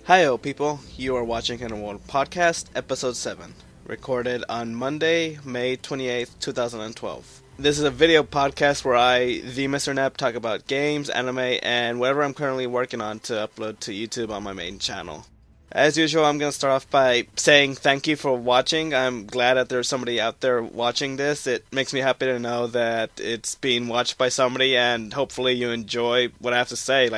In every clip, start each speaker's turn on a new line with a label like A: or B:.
A: Hi-yo people, you are watching Kind of World Podcast, Episode 7, recorded on Monday, May 28th, 2012. This is a video podcast where I, the Mr. Nep, talk about games, anime, and whatever I'm currently working on to upload to YouTube on my main channel. As usual, I'm going to start off by saying thank you for watching. I'm glad that there's somebody out there watching this. It makes me happy to know that it's being watched by somebody, and hopefully you enjoy what I have to say.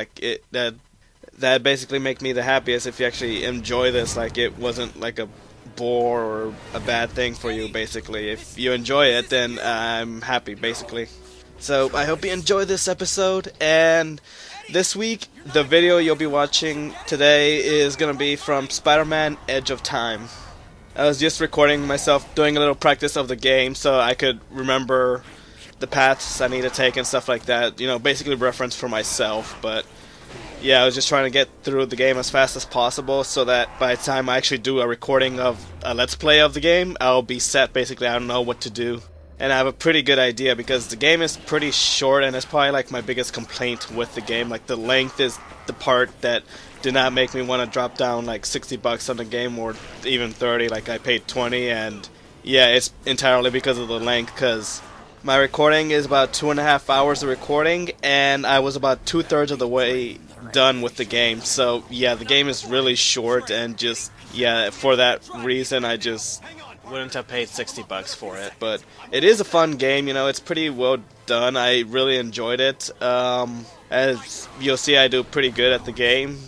A: That basically make me the happiest if you actually enjoy this. It wasn't like a bore or a bad thing for you, basically. If you enjoy it, then I'm happy, basically. So I hope you enjoy this episode, and this week, the video you'll be watching today is going to be from Spider-Man Edge of Time. I was just recording myself doing a little practice of the game so I could remember the paths I need to take and stuff like that. Basically reference for myself, but yeah, I was just trying to get through the game as fast as possible so that by the time I actually do a recording of a Let's Play of the game, I'll be set. Basically, I don't know what to do. And I have a pretty good idea because the game is pretty short, and it's probably like my biggest complaint with the game. Like, the length is the part that did not make me want to drop down like $60 on the game, or even 30. Like, I paid 20, and yeah, it's entirely because of the length, because my recording is about 2.5 hours of recording, and I was about 2/3 of the way done with the game. So yeah, the game is really short, and just, yeah, for that reason I just wouldn't have paid $60 for it. But it is a fun game, it's pretty well done. I really enjoyed it. As you'll see, I do pretty good at the game.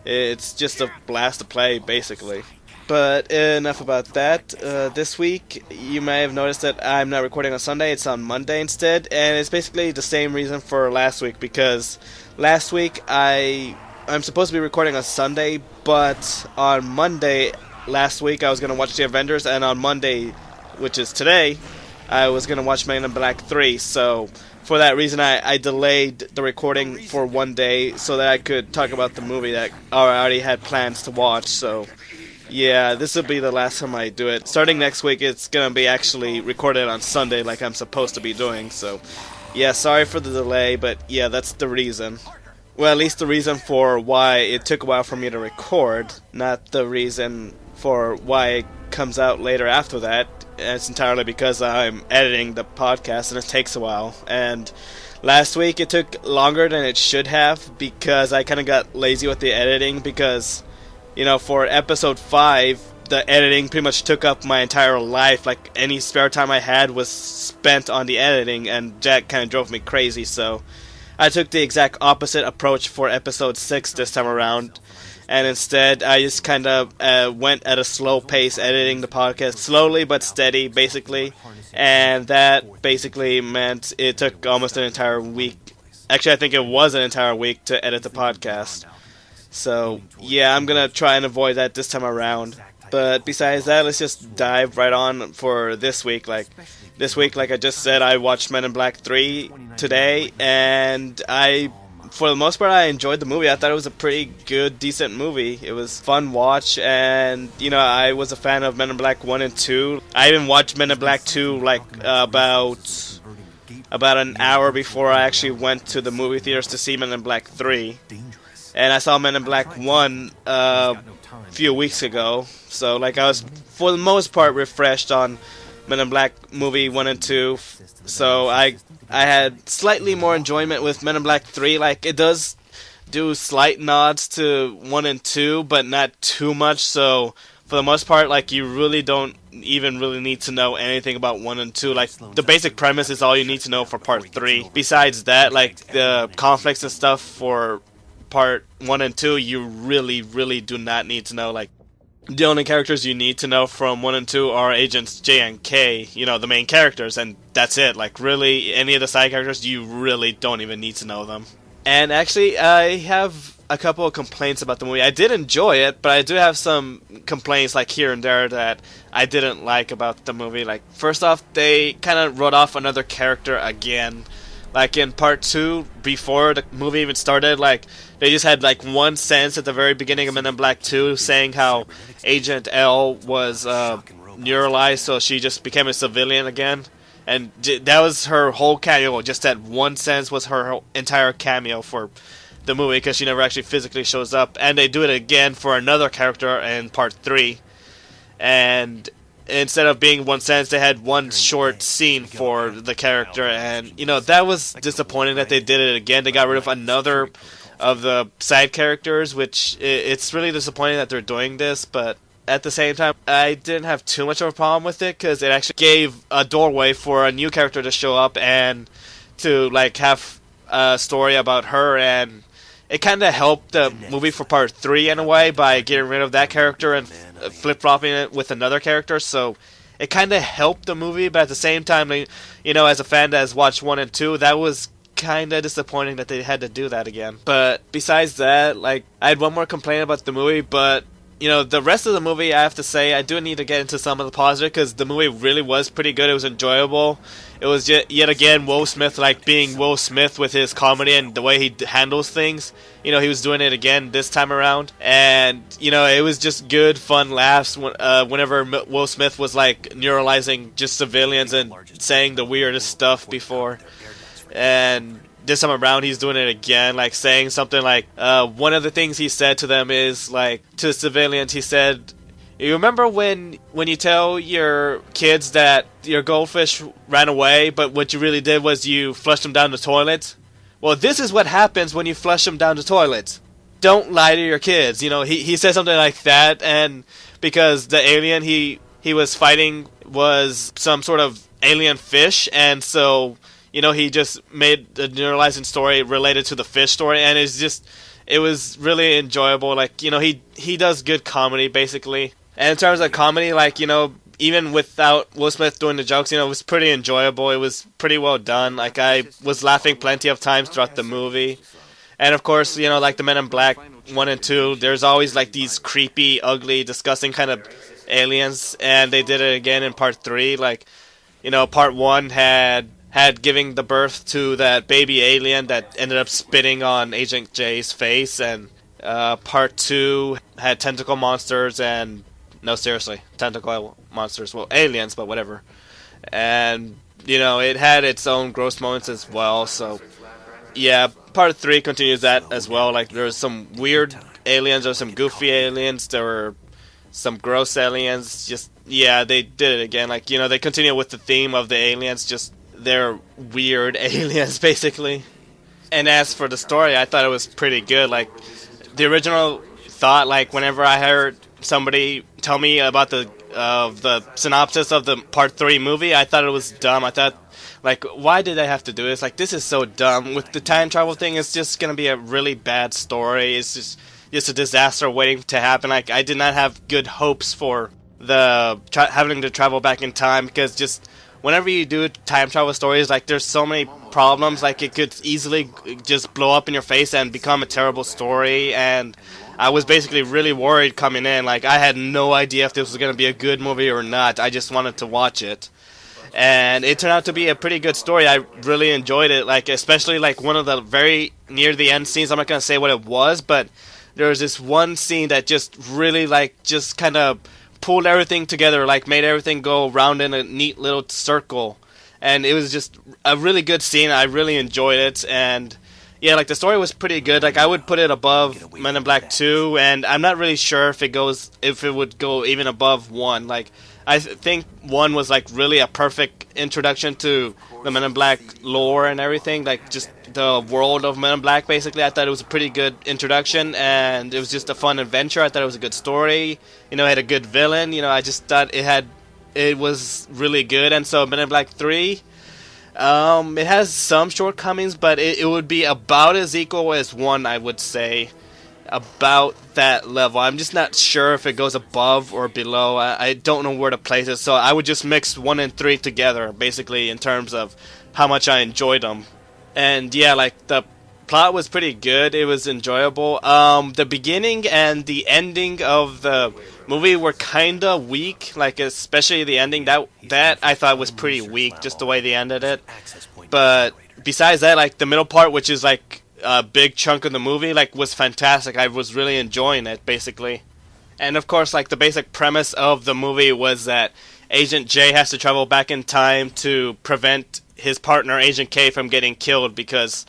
A: It's just a blast to play, basically. But enough about that. This week, you may have noticed that I'm not recording on Sunday, it's on Monday instead, and it's basically the same reason for last week, because last week I'm supposed to be recording on Sunday, but on Monday last week I was going to watch The Avengers, and on Monday, which is today, I was going to watch Men in Black 3, so for that reason I delayed the recording for one day so that I could talk about the movie that I already had plans to watch. So yeah, this will be the last time I do it. Starting next week, it's going to be actually recorded on Sunday like I'm supposed to be doing, so yeah, sorry for the delay, but yeah, that's the reason. Well, at least the reason for why it took a while for me to record, not the reason for why it comes out later after that. It's entirely because I'm editing the podcast and it takes a while. And last week it took longer than it should have because I kind of got lazy with the editing because, for episode 5, the editing pretty much took up my entire life. Like, any spare time I had was spent on the editing, and that kind of drove me crazy. So I took the exact opposite approach for episode 6 this time around, and instead I just kind of went at a slow pace editing the podcast, slowly but steady, basically. And that basically meant it took almost an entire week. Actually, I think it was an entire week to edit the podcast. So yeah, I'm gonna try and avoid that this time around. But besides that, let's just dive right on for this week. This week, like I just said, I watched Men in Black 3 today, and for the most part, I enjoyed the movie. I thought it was a pretty good, decent movie. It was a fun watch, and, I was a fan of Men in Black 1 and 2. I even watched Men in Black 2, about an hour before I actually went to the movie theaters to see Men in Black 3. And I saw Men in Black 1 a few weeks ago. So, I was, for the most part, refreshed on Men in Black movie 1 and 2. So, I had slightly more enjoyment with Men in Black 3. It does do slight nods to 1 and 2, but not too much. So, for the most part, you really don't even really need to know anything about 1 and 2. The basic premise is all you need to know for part 3. Besides that, the conflicts and stuff for part 1 and 2, you really, really do not need to know. The only characters you need to know from 1 and 2 are Agents J and K, the main characters, and that's it. Really, any of the side characters, you really don't even need to know them. And actually, I have a couple of complaints about the movie. I did enjoy it, but I do have some complaints, here and there, that I didn't like about the movie. First off, they kind of wrote off another character again. In part 2, before the movie even started, they just had, one sentence at the very beginning of Men in Black 2 saying how Agent L was neuralized, so she just became a civilian again. And that was her whole cameo. Just that one sentence was her entire cameo for the movie because she never actually physically shows up. And they do it again for another character in part 3. And instead of being one sentence, they had one short scene for the character. And, you know, that was disappointing that they did it again. They got rid of another of the side characters, which it's really disappointing that they're doing this. But at the same time, I didn't have too much of a problem with it because it actually gave a doorway for a new character to show up and to, like, have a story about her. And it kind of helped the movie for part 3 in a way by getting rid of that character and flip-flopping it with another character. So it kind of helped the movie, but at the same time, you know, as a fan that has watched 1 and 2, that was kind of disappointing that they had to do that again. But besides that, like, I had one more complaint about the movie, but you know, the rest of the movie, I have to say, I do need to get into some of the positive, because the movie really was pretty good. It was enjoyable. It was yet again Will Smith, like, being Will Smith with his comedy and the way he handles things. You know, he was doing it again this time around. And, you know, it was just good, fun laughs whenever Will Smith was, like, neuralizing just civilians and saying the weirdest stuff before. And this time around, he's doing it again, like saying something like, one of the things he said to them is, like, to the civilians, he said, you remember when you tell your kids that your goldfish ran away, but what you really did was you flushed them down the toilet? Well, this is what happens when you flush them down the toilet. Don't lie to your kids. You know, he said something like that, and because the alien he was fighting was some sort of alien fish, and so, you know, he just made the neuralizing story related to the fish story, and it was really enjoyable. Like, you know, he does good comedy, basically. And in terms of comedy, like, you know, even without Will Smith doing the jokes, you know, it was pretty enjoyable. It was pretty well done. Like, I was laughing plenty of times throughout the movie. And of course, you know, like the Men in Black 1 and 2, there's always, like, these creepy, ugly, disgusting kind of aliens, and they did it again in part 3. Like, you know, part 1 had giving the birth to that baby alien that ended up spitting on Agent J's face, and part 2 had tentacle monsters, and no, seriously, tentacle monsters, well, aliens, but whatever. And, you know, it had its own gross moments as well, so yeah, part 3 continues that as well. Like, there was some weird aliens, there were some goofy aliens, there were some gross aliens, just, yeah, they did it again. Like, you know, they continue with the theme of the aliens, just they're weird aliens, basically. And as for the story, I thought it was pretty good. Like, the original thought, like, whenever I heard somebody tell me about the synopsis of the part 3 movie, I thought it was dumb. I thought, like, why did I have to do this? Like, this is so dumb. With the time travel thing, it's just gonna be a really bad story. It's just a disaster waiting to happen. Like, I did not have good hopes for the having to travel back in time, because just whenever you do time travel stories, like, there's so many problems. Like, it could easily just blow up in your face and become a terrible story. And I was basically really worried coming in. Like, I had no idea if this was going to be a good movie or not. I just wanted to watch it. And it turned out to be a pretty good story. I really enjoyed it. Like, especially, like, one of the very near the end scenes. I'm not going to say what it was, but there was this one scene that just really, like, just kind of pulled everything together, like, made everything go around in a neat little circle. And it was just a really good scene. I really enjoyed it. And yeah, like, the story was pretty good. Like, I would put it above Men in Black 2, and I'm not really sure if it would go even above 1. Like, I think 1 was, like, really a perfect introduction to the Men in Black lore and everything, like, just the world of Men in Black, basically. I thought it was a pretty good introduction, and it was just a fun adventure. I thought it was a good story. You know, it had a good villain. You know, I just thought it was really good. And so Men in Black 3, it has some shortcomings, but it would be about as equal as 1, I would say. About that level. I'm just not sure if it goes above or below. I don't know where to place it, so I would just mix 1 and 3 together, basically, in terms of how much I enjoyed them. And yeah, like, the plot was pretty good. It was enjoyable. The beginning and the ending of the movie were kind of weak, like, especially the ending. That I thought was pretty weak, just the way they ended it. But besides that, like, the middle part, which is, like, a big chunk of the movie, like, was fantastic. I was really enjoying it, basically. And of course, like, the basic premise of the movie was that Agent J has to travel back in time to prevent his partner Agent K from getting killed, because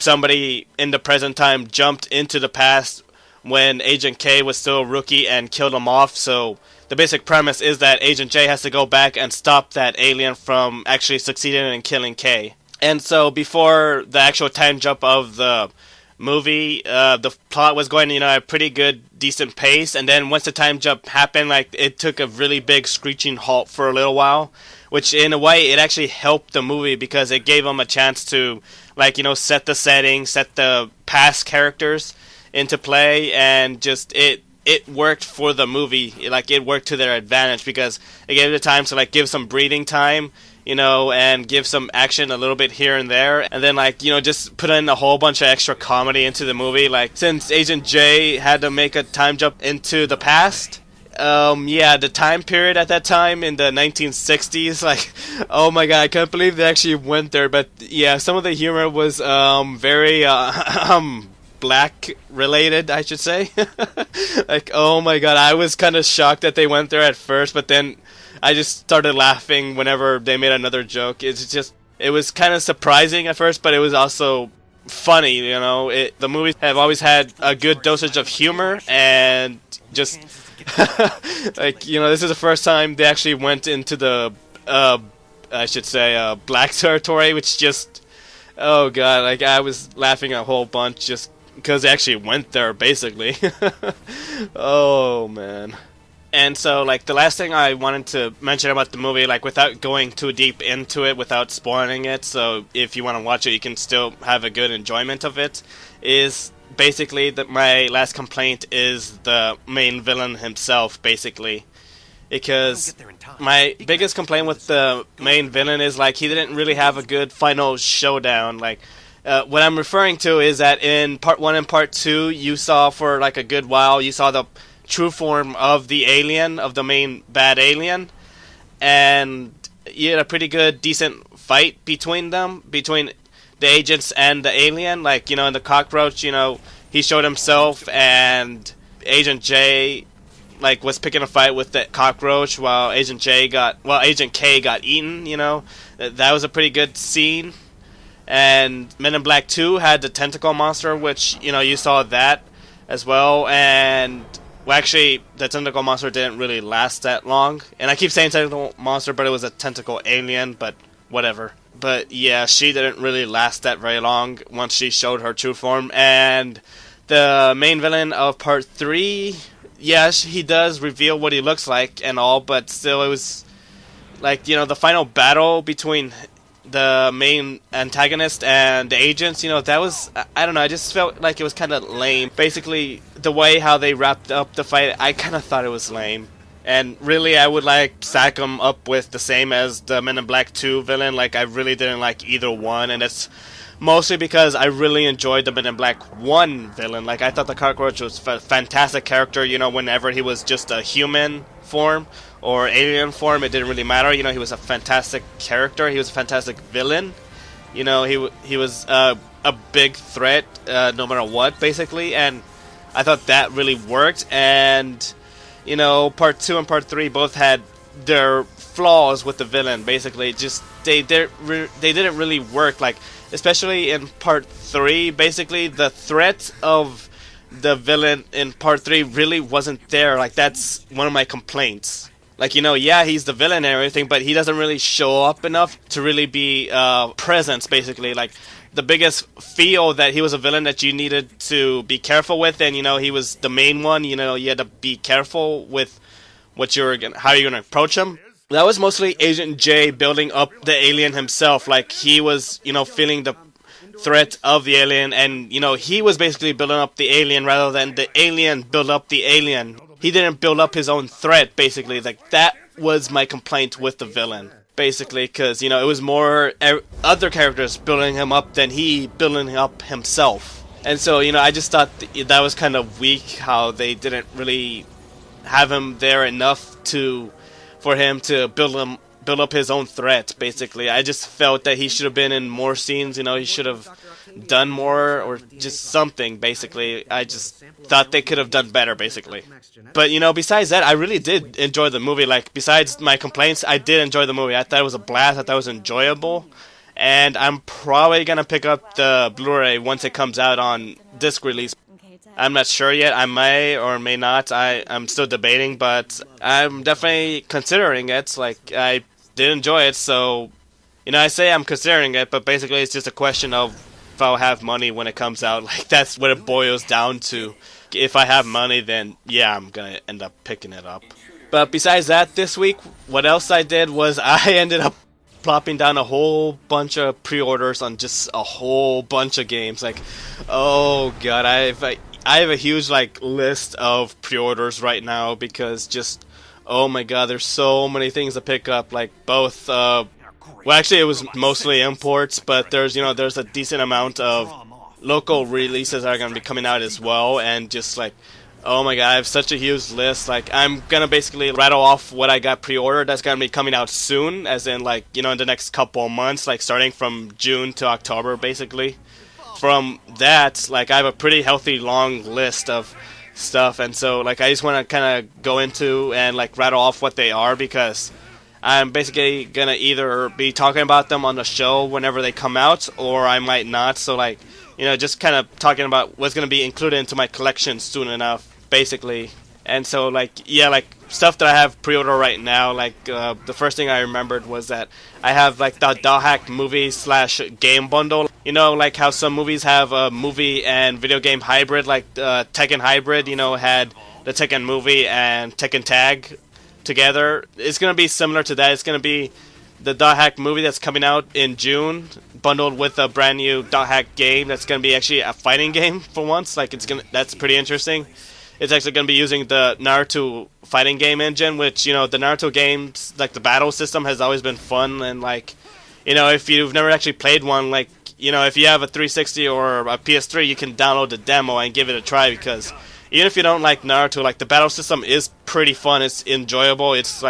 A: somebody in the present time jumped into the past when Agent K was still a rookie and killed him off. So the basic premise is that Agent J has to go back and stop that alien from actually succeeding in killing K. And so before the actual time jump of the movie, the plot was going, at a pretty good, decent pace. And then once the time jump happened, it took a really big screeching halt for a little while, which in a way it actually helped the movie because it gave them a chance to, set the setting, set the past characters into play, and just it worked for the movie. It worked to their advantage because it gave the time to give some breathing time, and give some action a little bit here and there, and then just put in a whole bunch of extra comedy into the movie. Since Agent J had to make a time jump into the past, the time period at that time in the 1960s, oh my god, I can't believe they actually went there. But yeah, some of the humor was very black related, I should say. Oh my god, I was kind of shocked that they went there at first, but then I just started laughing whenever they made another joke. It was kind of surprising at first, but it was also funny, The movies have always had a good dosage of humor, and just, this is the first time they actually went into the, black territory, which just, oh god, I was laughing a whole bunch just because they actually went there, basically. Oh, man. And so, the last thing I wanted to mention about the movie, without going too deep into it, without spoiling it, so if you want to watch it, you can still have a good enjoyment of it, is basically that my last complaint is the main villain himself, basically. Because my biggest complaint with the main villain is, he didn't really have a good final showdown. What I'm referring to is that in Part 1 and Part 2, you saw for, a good while, you saw the true form of the alien, of the main bad alien, and you had a pretty good, decent fight between them, between the agents and the alien. In the cockroach, he showed himself, and Agent J, was picking a fight with the cockroach while Agent K got eaten, That was a pretty good scene. And Men in Black 2 had the tentacle monster, which, you saw that as well, and well, actually, the tentacle monster didn't really last that long. And I keep saying tentacle monster, but it was a tentacle alien, but whatever. But yeah, she didn't really last that very long once she showed her true form. And the main villain of Part 3, yes, he does reveal what he looks like and all, but still it was, the final battle between the main antagonist and the agents, that was, I don't know, I just felt like it was kind of lame. Basically, the way how they wrapped up the fight, I kind of thought it was lame. And really, I would stack them up with the same as the Men in Black 2 villain. I really didn't like either one, and it's mostly because I really enjoyed the Men in Black 1 villain. I thought the cockroach was a fantastic character, whenever he was just a human form or alien form, it didn't really matter. He was a fantastic character. He was a fantastic villain. He was a big threat, no matter what, basically. And I thought that really worked. And Part 2 and Part 3 both had their flaws with the villain. Basically, just they didn't really work. Especially in Part 3, basically the threat of the villain in Part 3 really wasn't there. That's one of my complaints. He's the villain and everything, but he doesn't really show up enough to really be presence, basically. The biggest feel that he was a villain that you needed to be careful with, and, he was the main one, you had to be careful with how you're going to approach him. That was mostly Agent J building up the alien himself. He was, feeling the threat of the alien, and, he was basically building up the alien rather than the alien build up the alien. He didn't build up his own threat, basically. That was my complaint with the villain, basically, because, it was more other characters building him up than he building up himself. And so, I just thought that was kind of weak, how they didn't really have him there enough for him to build up his own threat, basically. I just felt that he should have been in more scenes, he should have done more, or just something, basically. I just thought they could have done better, basically. But, besides that, I really did enjoy the movie. Besides my complaints, I did enjoy the movie. I thought it was a blast. I thought it was enjoyable. and I'm probably gonna pick up the Blu-ray once it comes out on disc release. I'm not sure yet. I may or may not. I'm still debating, but I'm definitely considering it. Like, I did enjoy it, so, I say I'm considering it, but basically it's just a question of if I'll have money when it comes out. Like, that's what it boils down to. If I have money, then yeah, I'm gonna end up picking it up. But besides that, this week, what else I did was I ended up plopping down a whole bunch of pre-orders on just a whole bunch of games. Like, oh god, I have a huge list of pre-orders right now because just, oh my god, there's so many things to pick up. Like both, well, actually it was mostly imports, but there's a decent amount of local releases that are going to be coming out as well, and just oh my god, I have such a huge list. Like, I'm gonna basically rattle off what I got pre-ordered that's gonna be coming out soon, as in in the next couple of months, starting from June to October, basically. From that, I have a pretty healthy long list of stuff, and so I just want to kind of go into and rattle off what they are, because I'm basically gonna either be talking about them on the show whenever they come out, or I might not. So just kind of talking about what's gonna be included into my collection soon enough, basically. And so stuff that I have pre-order right now, the first thing I remembered was that I have the Dahak movie / game bundle. How some movies have a movie and video game hybrid, Tekken Hybrid, had the Tekken movie and Tekken Tag together. It's going to be similar to that. It's going to be the Dahak movie that's coming out in June, bundled with a brand new Dahak game that's going to be actually a fighting game for once. That's pretty interesting. It's actually going to be using the Naruto fighting game engine, which, the Naruto games, the battle system has always been fun, and if you've never actually played one, if you have a 360 or a PS3, you can download the demo and give it a try, because even if you don't like Naruto, the battle system is pretty fun, it's enjoyable, it's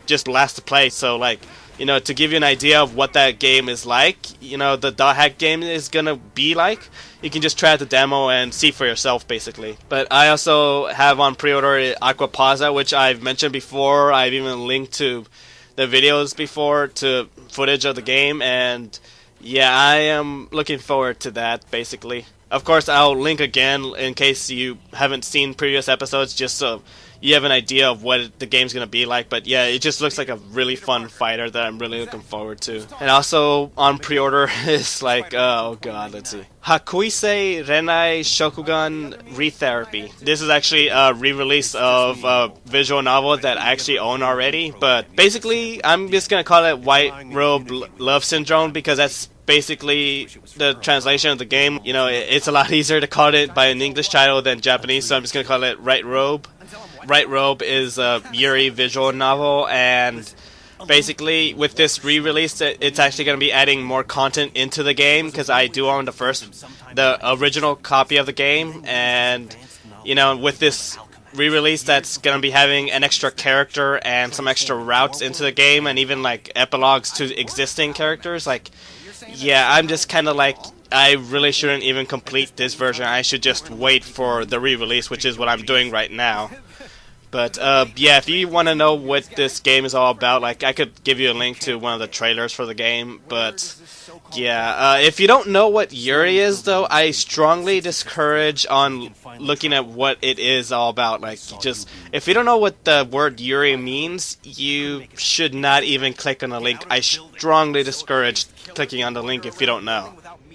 A: just last to play. So to give you an idea of what that game is like, the Dahak game is gonna be like, you can just try out the demo and see for yourself, basically. But I also have on pre-order Aquapazza, which I've mentioned before. I've even linked to the videos before, to footage of the game, and yeah, I am looking forward to that, basically. Of course, I'll link again in case you haven't seen previous episodes, just so you have an idea of what the game's going to be like. But yeah, it just looks like a really fun fighter that I'm really looking forward to. And also on pre-order is oh god, let's see. Hakuise Renai Shokugan Retherapy. This is actually a re-release of a visual novel that I actually own already. But basically, I'm just going to call it White Robe Love Syndrone, because that's basically the translation of the game. It's a lot easier to call it by an English title than Japanese, so I'm just going to call it Right Robe. Right Robe is a Yuri visual novel, and basically with this re-release, it's actually going to be adding more content into the game, because I do own the original copy of the game, and with this re-release, that's going to be having an extra character and some extra routes into the game, and even epilogues to existing characters. Yeah, I'm just kind of I really shouldn't even complete this version. I should just wait for the re-release, which is what I'm doing right now. But yeah, if you want to know what this game is all about, I could give you a link to one of the trailers for the game. But yeah, if you don't know what Yuri is, though, I strongly discourage on looking at what it is all about. If you don't know what the word Yuri means, you should not even click on the link. I strongly discourage clicking on the link if you don't know.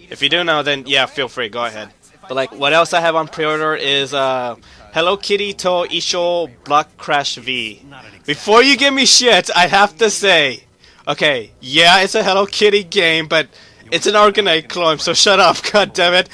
A: If you do know, then yeah, feel free, go ahead. But what else I have on pre-order is Hello Kitty to Isho Block Crash V. Before you give me shit, I have to say, okay, yeah, it's a Hello Kitty game, but it's an Arcanite clone, so shut up, goddammit.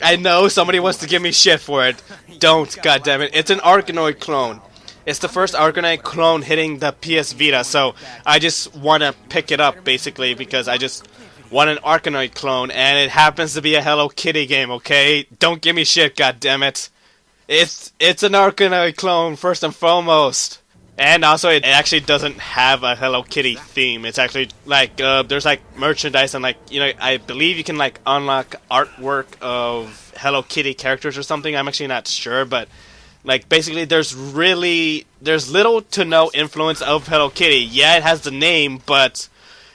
A: I know somebody wants to give me shit for it. Don't, goddammit. It's an Arcanite clone. It's the first Arcanite clone hitting the PS Vita, so I just want to pick it up, basically, because I just want an Arcanite clone, and it happens to be a Hello Kitty game, okay? Don't give me shit, goddammit. It's an Arcanite clone, first and foremost. And also, it actually doesn't have a Hello Kitty theme. It's actually, there's, merchandise and, I believe you can, unlock artwork of Hello Kitty characters or something. I'm actually not sure, but, basically, there's little to no influence of Hello Kitty. Yeah, it has the name, but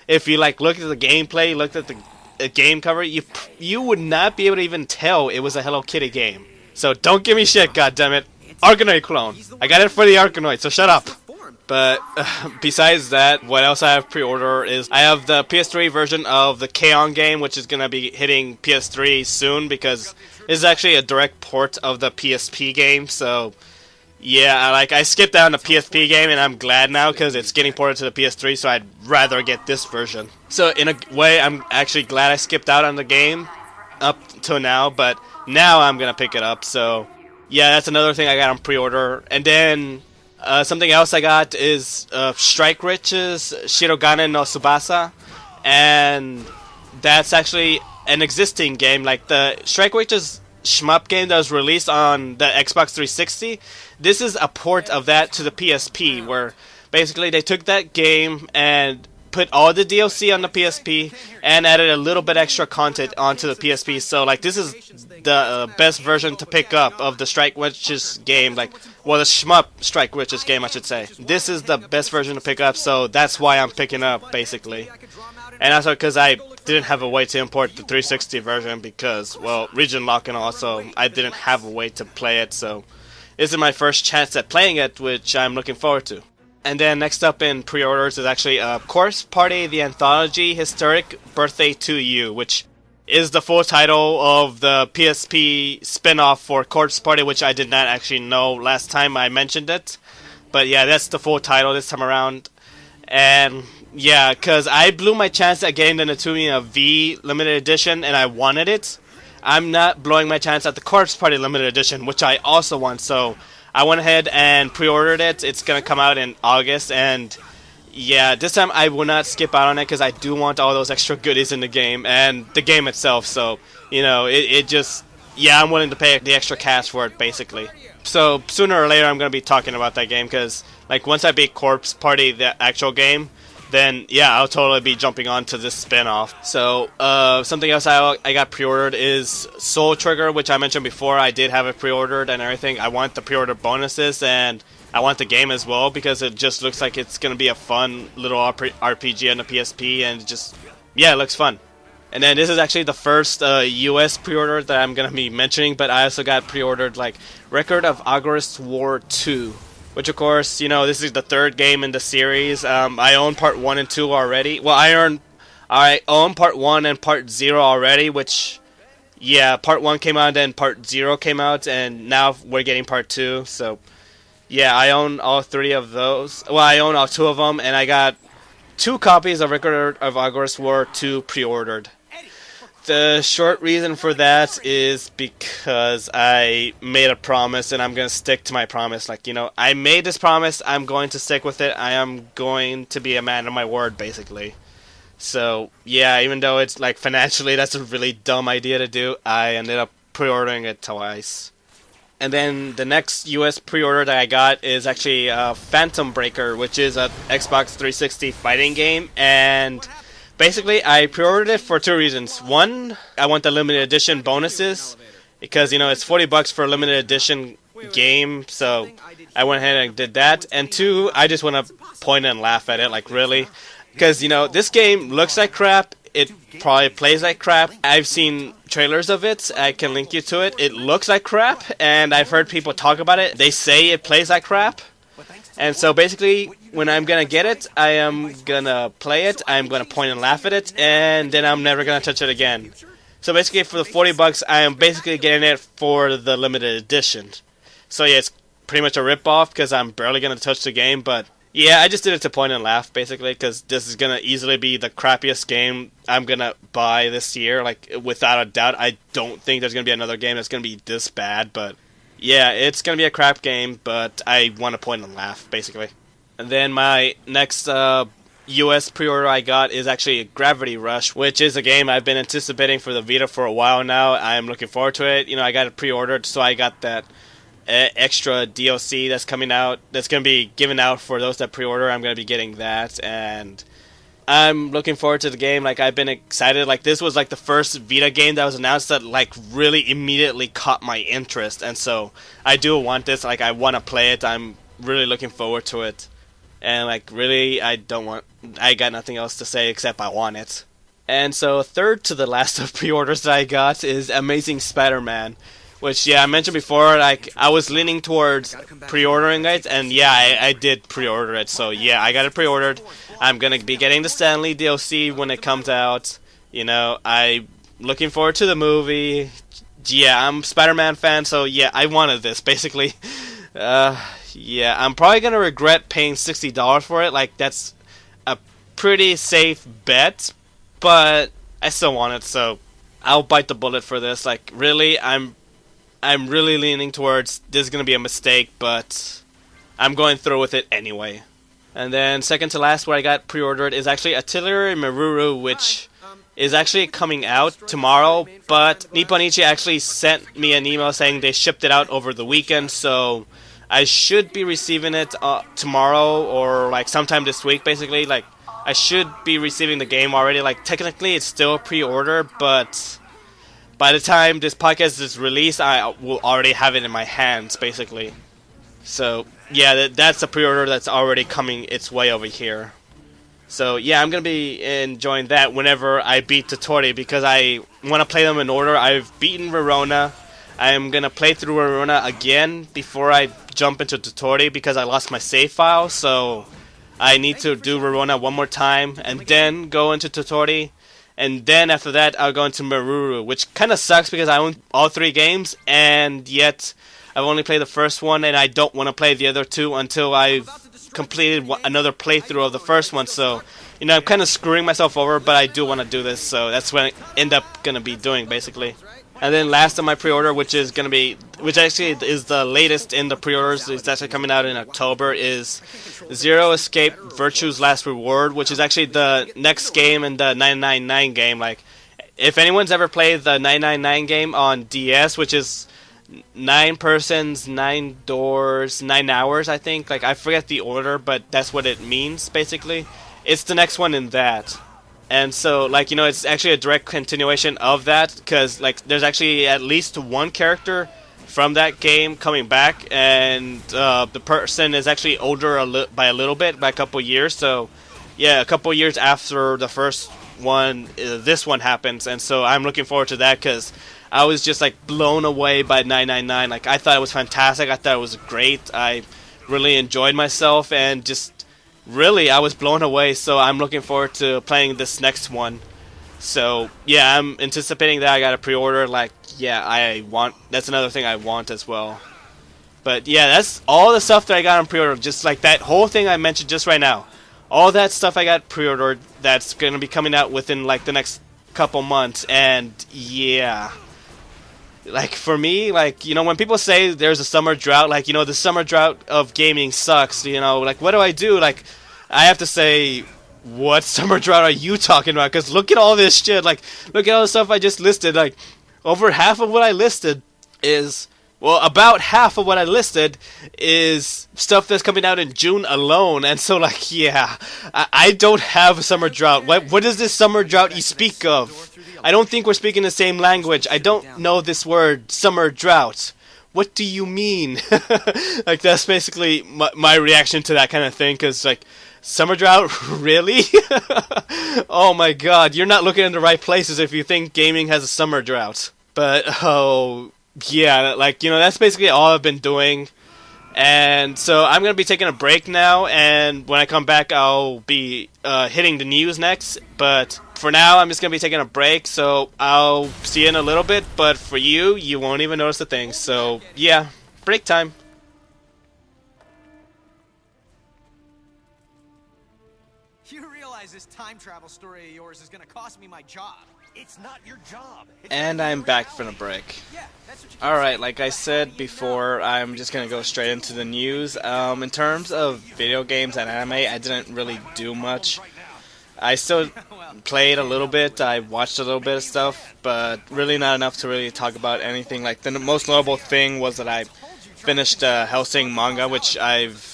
A: if you like looked at the gameplay, looked at the game cover, you would not be able to even tell it was a Hello Kitty game. So don't give me shit, goddammit. Arkanoid clone. I got it for the Arkanoid, so shut up. But besides that, what else I have pre-order is I have the PS3 version of the K-On! Game, which is going to be hitting PS3 soon because it's actually a direct port of the PSP game. So yeah, I skipped out on the PSP game and I'm glad now because it's getting ported to the PS3, so I'd rather get this version. So in a way, I'm actually glad I skipped out on the game up till now, but now I'm going to pick it up. So yeah, that's another thing I got on pre-order. And then something else I got is Strike Rich's Shirogane no Tsubasa, and that's actually an existing game. Like the Strike Rich's shmup game that was released on the Xbox 360, this is a port of that to the PSP, where basically they took that game and put all the DLC on the PSP and added a little bit extra content onto the PSP. So like this is the best version to pick up of the Strike Witches game, the shmup Strike Witches game, I should say. This is the best version to pick up, so that's why I'm picking up, basically. And also because I didn't have a way to import the 360 version because, well, region lock, and also I didn't have a way to play it, so this is my first chance at playing it, which I'm looking forward to. And then next up in pre-orders is actually Corpse Party, the Anthology Historic Birthday to You, which is the full title of the PSP spin-off for Corpse Party, which I did not actually know last time I mentioned it. But yeah, that's the full title this time around. And yeah, because I blew my chance at getting the Natsumiya V limited edition, and I wanted it. I'm not blowing my chance at the Corpse Party limited edition, which I also want, so I went ahead and pre-ordered it. It's going to come out in August, and yeah, this time I will not skip out on it because I do want all those extra goodies in the game and the game itself. So, you know, it just, yeah, I'm willing to pay the extra cash for it, basically. So sooner or later I'm going to be talking about that game because, like, once I beat Corpse Party, the actual game, then yeah, I'll totally be jumping on to this spin-off. So something else I got pre-ordered is Soul Trigger, which I mentioned before. I did have it pre-ordered and everything. I want the pre-order bonuses and I want the game as well because it just looks like it's going to be a fun little RPG on the PSP, and just, yeah, it looks fun. And then this is actually the first US pre-order that I'm going to be mentioning, but I also got pre-ordered like Record of Agarest War 2. Which, of course, you know, this is the third game in the series. I own Part 1 and 2 already. Well, I own Part 1 and Part 0 already, which, yeah, Part 1 came out, then Part 0 came out, and now we're getting Part 2. So, yeah, I own all three of those. Well, I own all two of them, and I got 2 copies of Record of Agarest War 2 pre-ordered. The short reason for that is because I made a promise and I'm going to stick to my promise. Like, you know, I made this promise, I'm going to stick with it. I am going to be a man of my word, basically. So, yeah, even though it's, like, financially that's a really dumb idea to do, I ended up pre-ordering it twice. And then the next US pre-order that I got is actually Phantom Breaker, which is an Xbox 360 fighting game, and basically, I pre-ordered it for 2 reasons. One, I want the limited edition bonuses because, you know, it's $40 for a limited edition game, so I went ahead and did that. And 2, I just want to point and laugh at it, like, really? Because, you know, this game looks like crap. It probably plays like crap. I've seen trailers of it. I can link you to it. It looks like crap, and I've heard people talk about it. They say it plays like crap. And so basically, when I'm going to get it, I am going to play it, I'm going to point and laugh at it, and then I'm never going to touch it again. So basically, for the $40, I am basically getting it for the limited edition. So yeah, it's pretty much a rip-off because I'm barely going to touch the game, but yeah, I just did it to point and laugh, basically, because this is going to easily be the crappiest game I'm going to buy this year. Like, without a doubt, I don't think there's going to be another game that's going to be this bad, but yeah, it's going to be a crap game, but I want to point and laugh, basically. And then my next US pre-order I got is actually Gravity Rush, which is a game I've been anticipating for the Vita for a while now. I'm looking forward to it. You know, I got it pre-ordered, so I got that extra DLC that's coming out, that's going to be given out for those that pre-order. I'm going to be getting that, and I'm looking forward to the game. Like, I've been excited. Like, this was like the first Vita game that was announced that like really immediately caught my interest, and so I do want this. Like, I want to play it. I'm really looking forward to it. And like really, I got nothing else to say except I want it. And so third to the last of pre-orders that I got is Amazing Spider-Man, which I mentioned before. Like I was leaning towards pre-ordering it, and I did pre-order it. So I got it pre-ordered. I'm gonna be getting the Stan Lee DLC when it comes out. I'm looking forward to the movie. I'm a Spider-Man fan, so I wanted this basically. I'm probably gonna regret paying $60 for it. Like that's a pretty safe bet, but I still want it, so I'll bite the bullet for this. Like really, I'm really leaning towards this is gonna be a mistake, but I'm going through with it anyway. And then second to last, what I got pre-ordered is actually Artillery Maruru, which is actually coming out tomorrow, but Nipponichi actually sent me an email saying they shipped it out over the weekend, so I should be receiving it tomorrow or like sometime this week, basically. Like I should be receiving the game already. Like technically it's still a pre-order, but by the time this podcast is released, I will already have it in my hands, basically. So that's a pre-order that's already coming its way over here. So I'm going to be enjoying that whenever I beat Totori, because I want to play them in order. I've beaten Verona. I'm going to play through Verona again before I jump into Totori, because I lost my save file. So I need to do Verona one more time and then go into Totori. And then after that, I'll go into Maruru, which kind of sucks because I own all 3 games, and yet I've only played the first one, and I don't want to play the other 2 until I've completed another playthrough of the first one. So I'm kind of screwing myself over, but I do want to do this, so that's what I end up gonna be doing, basically. And then last on my pre-order, which actually is the latest in the pre-orders, it's actually coming out in October, is Zero Escape Virtue's Last Reward, which is actually the next game in the 999 game. Like, if anyone's ever played the 999 game on DS, which is 9 persons, 9 doors, 9 hours, I think. Like, I forget the order, but that's what it means, basically. It's the next one in that. And so, like, it's actually a direct continuation of that, because, like, there's actually at least one character from that game coming back, and the person is actually older by a little bit, by a couple years. So, a couple years after the first one, this one happens, and so I'm looking forward to that, because I was just like blown away by 999. Like I thought it was fantastic. I thought it was great. I really enjoyed myself, and just really I was blown away. So I'm looking forward to playing this next one. So I'm anticipating that. I got a pre-order. Like that's another thing I want as well. But that's all the stuff that I got on pre-order. Just like that whole thing I mentioned just right now. All that stuff I got pre-ordered that's gonna be coming out within like the next couple months, and like, for me, like, when people say there's a summer drought, like, the summer drought of gaming sucks, like, what do I do? Like, I have to say, what summer drought are you talking about? Because look at all this shit, like, look at all the stuff I just listed, like, over half of what I listed is, well, about half of what I listed is stuff that's coming out in June alone, and so, like, I don't have a summer drought. What is this summer drought you speak of? I don't think we're speaking the same language. I don't know this word, summer drought. What do you mean? Like, that's basically my reaction to that kind of thing, because, like, summer drought? Really? Oh my god, you're not looking in the right places if you think gaming has a summer drought. But, like, that's basically all I've been doing. And so I'm going to be taking a break now, and when I come back, I'll be hitting the news next. But for now, I'm just going to be taking a break, so I'll see you in a little bit. But for you won't even notice a thing. So, break time.
B: You realize this time travel story of yours is going to cost me my job. It's not your job.
A: And I'm back from the break. Alright, like I said before, I'm just going to go straight into the news. In terms of video games and anime, I didn't really do much. I still played a little bit, I watched a little bit of stuff, but really not enough to really talk about anything. Like, the most notable thing was that I finished Hellsing manga, which I've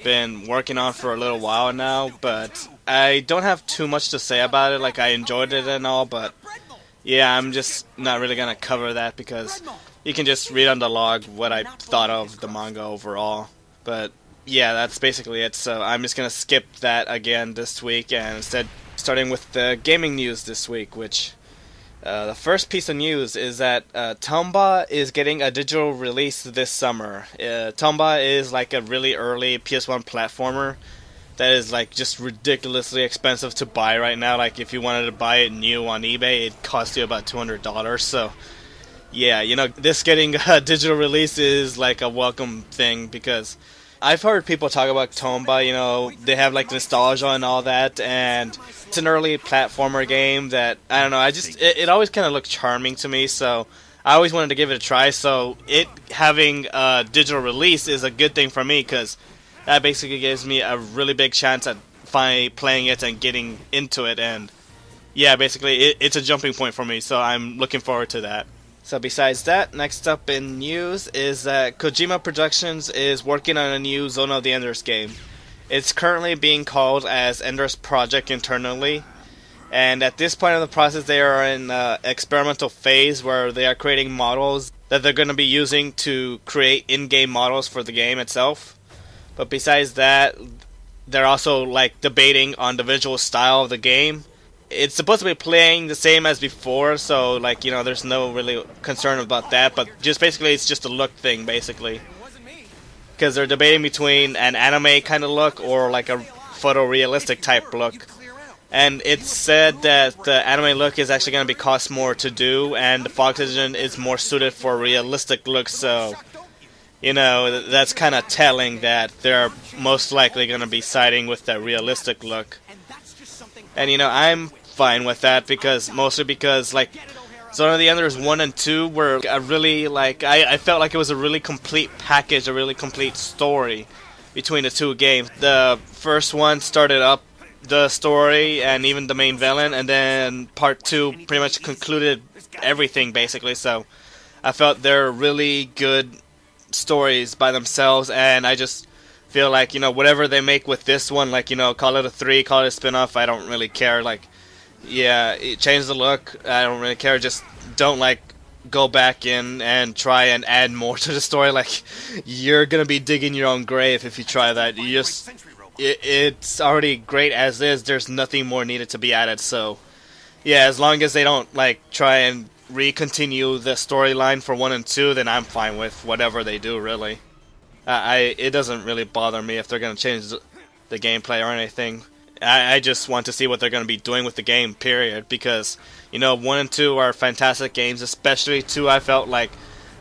A: been working on for a little while now, but I don't have too much to say about it. Like, I enjoyed it and all, but I'm just not really going to cover that, because you can just read on the log what I thought of the manga overall. But yeah, that's basically it. So I'm just gonna skip that again this week, and instead starting with the gaming news this week, which the first piece of news is that Tomba is getting a digital release this summer. Tomba is like a really early PS1 platformer that is like just ridiculously expensive to buy right now. Like if you wanted to buy it new on eBay, it costs you about $200. So yeah, this getting a digital release is like a welcome thing, because I've heard people talk about Tomba, they have like nostalgia and all that, and it's an early platformer game that, I don't know, it always kind of looked charming to me, so I always wanted to give it a try. So it having a digital release is a good thing for me, because that basically gives me a really big chance at finally playing it and getting into it, and yeah, basically it's a jumping point for me, so I'm looking forward to that. So besides that, next up in news is that Kojima Productions is working on a new Zone of the Enders game. It's currently being called as Enders Project internally, and at this point of the process they are in experimental phase where they are creating models that they're going to be using to create in-game models for the game itself. But besides that, they're also like debating on the visual style of the game. It's supposed to be playing the same as before, so like there's no really concern about that, but just basically it's just a look thing basically, because they're debating between an anime kind of look or like a photorealistic type look. And it's said that the anime look is actually going to cost more to do, and the Fox Engine is more suited for realistic looks, so that's kind of telling that they're most likely going to be siding with that realistic look. And I'm fine with that, mostly because like Zone of the Enders 1 and 2 were a really I felt like it was a really complete package, a really complete story between the two games. The first one started up the story and even the main villain, and then part 2 pretty much concluded everything basically. So I felt they're really good stories by themselves, and I just feel like whatever they make with this one, call it a 3, call it a spin-off, I don't really care. Change the look, I don't really care. Just don't go back in and try and add more to the story. You're gonna be digging your own grave if you try that. It's already great as is. There's nothing more needed to be added. So yeah, as long as they don't try and re-continue the storyline for 1 and 2, then I'm fine with whatever they do, really. It doesn't really bother me if they're going to change the gameplay or anything. I just want to see what they're going to be doing with the game, period. Because, 1 and 2 are fantastic games, especially 2. I felt like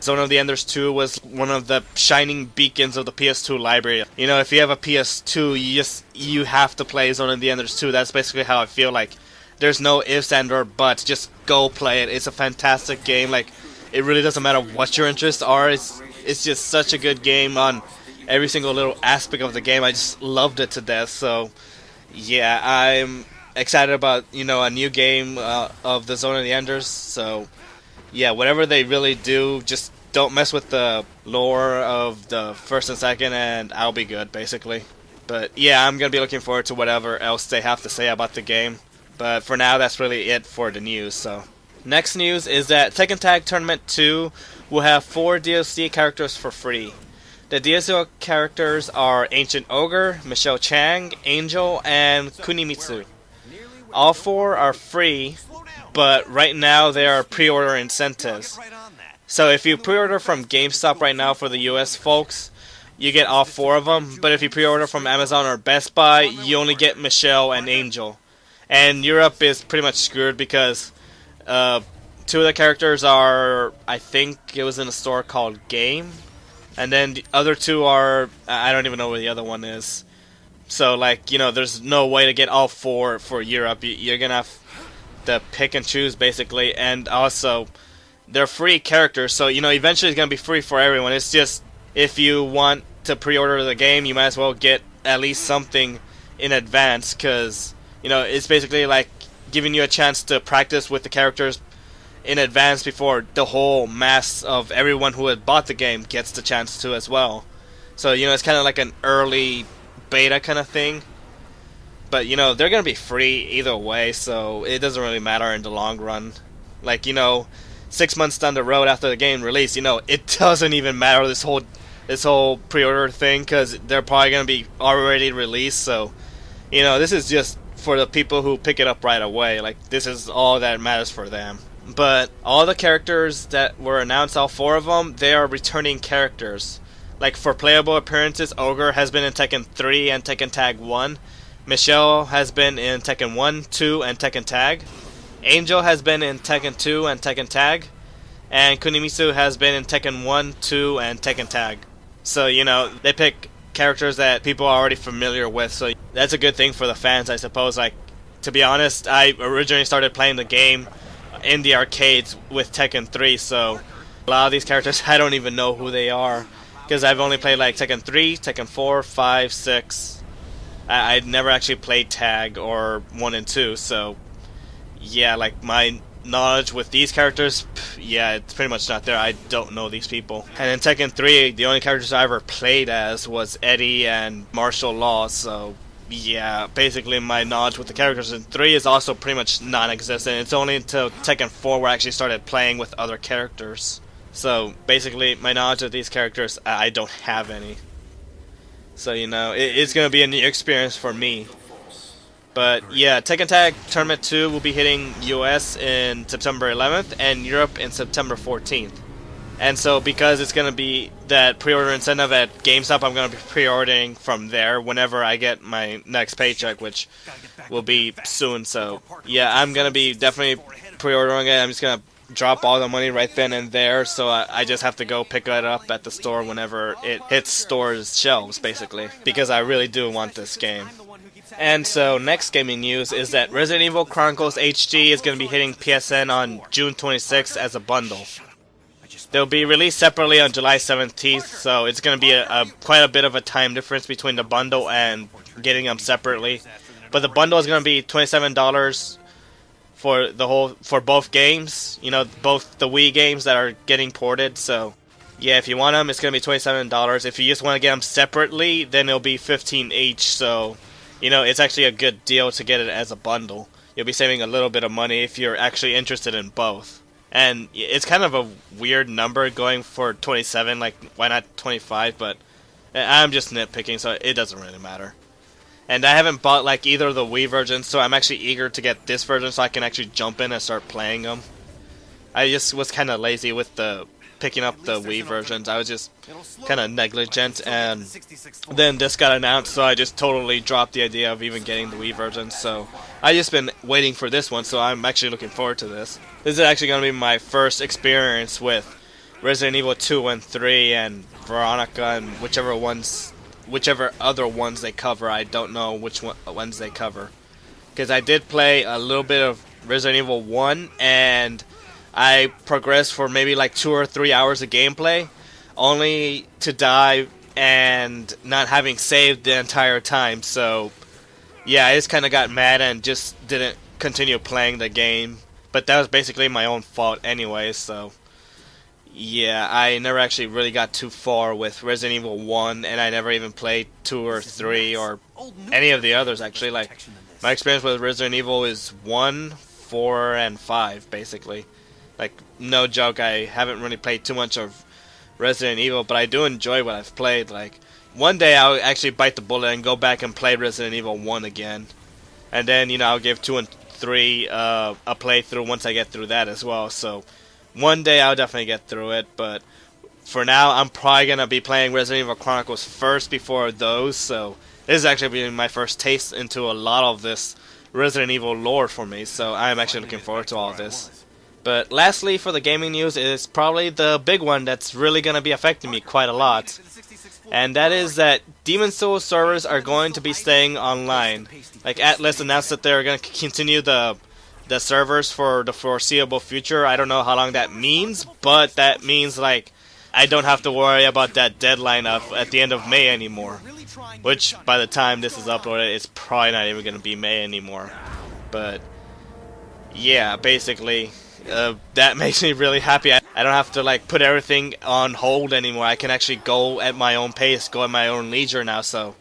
A: Zone of the Enders 2 was one of the shining beacons of the PS2 library. If you have a PS2, you have to play Zone of the Enders 2. That's basically how I feel. There's no ifs and or buts. Just go play it. It's a fantastic game. It really doesn't matter what your interests are. It's just such a good game on every single little aspect of the game. I just loved it to death. So, yeah, I'm excited about, a new game of the Zone of the Enders. So, yeah, whatever they really do, just don't mess with the lore of the first and second, and I'll be good, basically. But, yeah, I'm going to be looking forward to whatever else they have to say about the game. But for now, that's really it for the news. So, next news is that Tekken Tag Tournament 2 will have 4 DLC characters for free. The DLC characters are Ancient Ogre, Michelle Chang, Angel, and Kunimitsu. All 4 are free, but right now there are pre-order incentives. So if you pre-order from GameStop right now for the US folks, you get all 4 of them. But if you pre-order from Amazon or Best Buy, you only get Michelle and Angel. And Europe is pretty much screwed because 2 of the characters are, I think it was in a store called Game. And then the other 2 are, I don't even know where the other one is. So, there's no way to get all 4 for Europe. You're going to have to pick and choose, basically. And also, they're free characters, so, eventually it's going to be free for everyone. It's just, if you want to pre-order the game, you might as well get at least something in advance, because, it's basically giving you a chance to practice with the characters in advance before the whole mass of everyone who had bought the game gets the chance to as well. So, it's kind of like an early beta kind of thing. But, they're going to be free either way, so it doesn't really matter in the long run. 6 months down the road after the game release, it doesn't even matter. This whole this whole pre-order thing, because they're probably going to be already released. So, you know, this is just for the people who pick it up right away. Like, this is all that matters for them. But all the characters that were announced, all 4 of them, they are returning characters. Like, for playable appearances, Ogre has been in Tekken 3 and Tekken Tag 1. Michelle has been in Tekken 1, 2, and Tekken Tag. Angel has been in Tekken 2 and Tekken Tag. And Kunimitsu has been in Tekken 1, 2, and Tekken Tag. So, you know, they pick characters that people are already familiar with, so that's a good thing for the fans, I suppose. Like, to be honest, I originally started playing the game in the arcades with Tekken 3, so a lot of these characters I don't even know who they are, because I've only played like Tekken 3, Tekken 4, 5, 6. I'd never actually played Tag or 1 and 2, so yeah, like my knowledge with these characters, yeah, it's pretty much not there. I don't know these people. And in Tekken 3, the only characters I ever played as was Eddie and Martial Law, so yeah, basically my knowledge with the characters in 3 is also pretty much non-existent. It's only until Tekken 4 where I actually started playing with other characters. So basically my knowledge of these characters, I don't have any. So, you know, it's going to be a new experience for me. But yeah, Tekken Tag Tournament 2 will be hitting US in September 11th and Europe in September 14th. And so because it's going to be that pre-order incentive at GameStop, I'm going to be pre-ordering from there whenever I get my next paycheck, which will be soon. So yeah, I'm going to be definitely pre-ordering it. I'm just going to drop all the money right then and there, so I just have to go pick it up at the store whenever it hits stores' shelves, basically, because I really do want this game. And so next gaming news is that Resident Evil Chronicles HD is going to be hitting PSN on June 26th as a bundle. They'll be released separately on July 17th, so it's going to be quite a bit of a time difference between the bundle and getting them separately. But the bundle is going to be $27 for both games, you know, both the Wii games that are getting ported. So yeah, if you want them, it's going to be $27. If you just want to get them separately, then it'll be $15 each. So, you know, it's actually a good deal to get it as a bundle. You'll be saving a little bit of money if you're actually interested in both. And it's kind of a weird number going for 27, like, why not 25? But I'm just nitpicking, so it doesn't really matter. And I haven't bought, like, either of the Wii versions, so I'm actually eager to get this version so I can actually jump in and start playing them. I just was kind of lazy with picking up the Wii versions. I was just kind of negligent, and then this got announced, so I just totally dropped the idea of even getting the Wii version. So I just been waiting for this one, so I'm actually looking forward to this. This is actually going to be my first experience with Resident Evil 2 and 3 and Veronica and whichever other ones they cover. I don't know which ones they cover, because I did play a little bit of Resident Evil 1, and I progressed for maybe like 2 or 3 hours of gameplay, only to die and not having saved the entire time. So yeah, I just kind of got mad and just didn't continue playing the game. But that was basically my own fault anyway, so yeah, I never actually really got too far with Resident Evil 1, and I never even played 2 or 3 or any of the others, actually. Like, my experience with Resident Evil is 1, 4, and 5, basically. Like, no joke, I haven't really played too much of Resident Evil, but I do enjoy what I've played. Like, one day I'll actually bite the bullet and go back and play Resident Evil 1 again. And then, you know, I'll give 2 and 3 a playthrough once I get through that as well. So one day I'll definitely get through it, but for now I'm probably going to be playing Resident Evil Chronicles first before those. So this is actually being my first taste into a lot of this Resident Evil lore for me, so I'm actually looking forward to all of this. But lastly, for the gaming news, is probably the big one that's really going to be affecting me quite a lot. And that is that Demon's Souls servers are going to be staying online. Like, Atlas announced that they're going to continue the servers for the foreseeable future. I don't know how long that means, but that means, like, I don't have to worry about that deadline at the end of May anymore. Which, by the time this is uploaded, it's probably not even going to be May anymore. But yeah, basically, that makes me really happy. I don't have to, like, put everything on hold anymore. I can actually go at my own pace, go at my own leisure now. So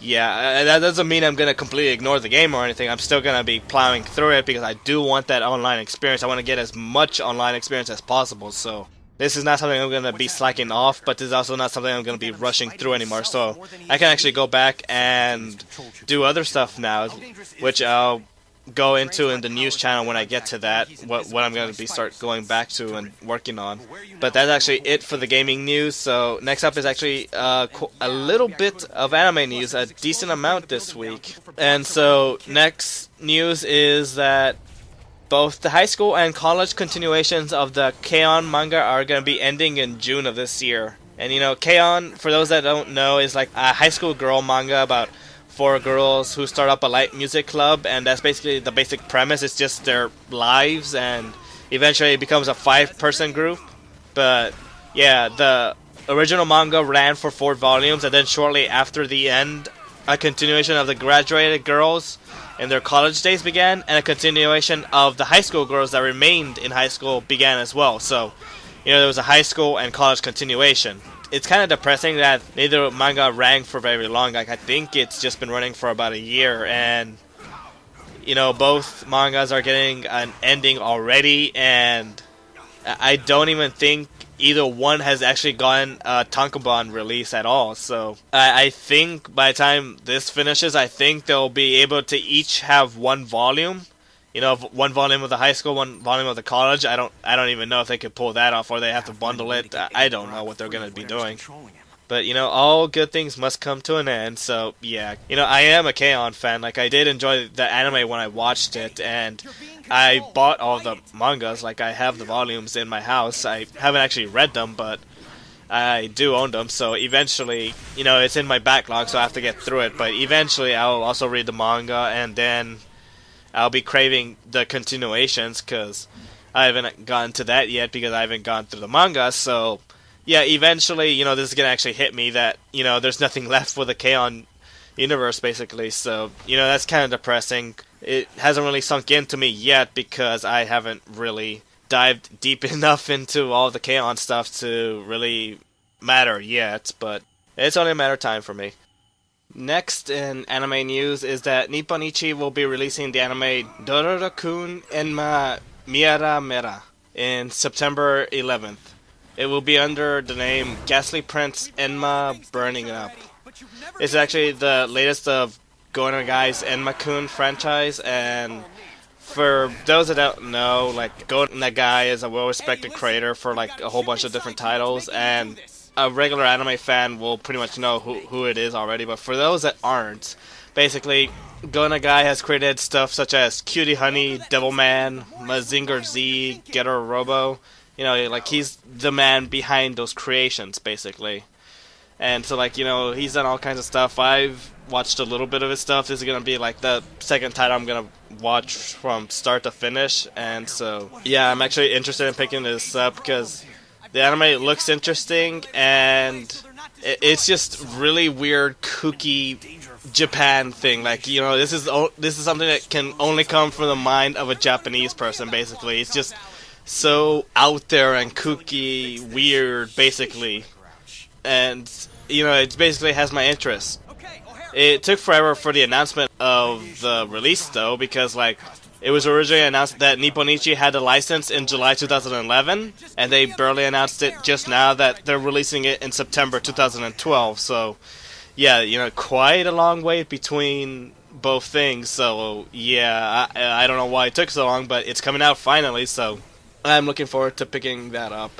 A: yeah, that doesn't mean I'm going to completely ignore the game or anything. I'm still going to be plowing through it because I do want that online experience. I want to get as much online experience as possible. So this is not something I'm going to be slacking off, but this is also not something I'm going to be rushing through anymore. So I can actually go back and do other stuff now, which I'll go into in the news channel when I get to that, what I'm going to be start going back to and working on. But that's actually it for the gaming news. So next up is actually a little bit of anime news, a decent amount this week. And so next news is that both the high school and college continuations of the K-On! Manga are going to be ending in June of this year. And you know, K-On!, for those that don't know, is like a high school girl manga about 4 girls who start up a light music club, and that's basically the basic premise. It's just their lives, and eventually it becomes a 5-person group. But yeah, the original manga ran for 4 volumes, and then shortly after the end, a continuation of the graduated girls in their college days began, and a continuation of the high school girls that remained in high school began as well. So, you know, there was a high school and college continuation. It's kind of depressing that neither manga ran for very long. Like, I think it's just been running for about a year, and you know, both mangas are getting an ending already, and I don't even think either one has actually gotten a tankobon release at all. So I think by the time this finishes, I think they'll be able to each have 1 volume. You know, 1 volume of the high school, 1 volume of the college. I don't even know if they could pull that off, or they have to bundle it. I don't know what they're going to be doing. But, you know, all good things must come to an end. So, yeah. You know, I am a K-On! Fan. Like, I did enjoy the anime when I watched it, and I bought all the mangas. Like, I have the volumes in my house. I haven't actually read them, but I do own them. So, eventually, you know, it's in my backlog, so I have to get through it. But eventually, I'll also read the manga, and then I'll be craving the continuations, because I haven't gotten to that yet, because I haven't gone through the manga. So yeah, eventually, you know, this is going to actually hit me that, you know, there's nothing left for the K-On! Universe, basically. So, you know, that's kind of depressing. It hasn't really sunk into me yet, because I haven't really dived deep enough into all the K-On! Stuff to really matter yet, but it's only a matter of time for me. Next in anime news is that Nippon Ichi will be releasing the anime Dororo-kun Enma-kun Mera in September 11th. It will be under the name Ghastly Prince Enma Burning Up. It's actually the latest of Go Nagai's Enma-kun franchise, and for those that don't know, like, Go Nagai is a well-respected creator for like a whole bunch of different titles, and a regular anime fan will pretty much know who it is already, but for those that aren't, basically, Go Nagai has created stuff such as Cutie Honey, Devilman, Mazinger Z, Getter Robo. You know, like, he's the man behind those creations, basically. And so, like, you know, he's done all kinds of stuff. I've watched a little bit of his stuff. This is going to be, like, the second title I'm going to watch from start to finish. And so, yeah, I'm actually interested in picking this up, because the anime looks interesting, and it's just really weird, kooky Japan thing. Like, you know, this is something that can only come from the mind of a Japanese person, basically. It's just so out there and kooky, weird, basically. And, you know, it basically has my interest. It took forever for the announcement of the release, though, because, like, it was originally announced that Nippon Ichi had the license in July 2011, and they barely announced it just now that they're releasing it in September 2012. So, yeah, you know, quite a long wait between both things. So, yeah, I don't know why it took so long, but it's coming out finally, so I'm looking forward to picking that up.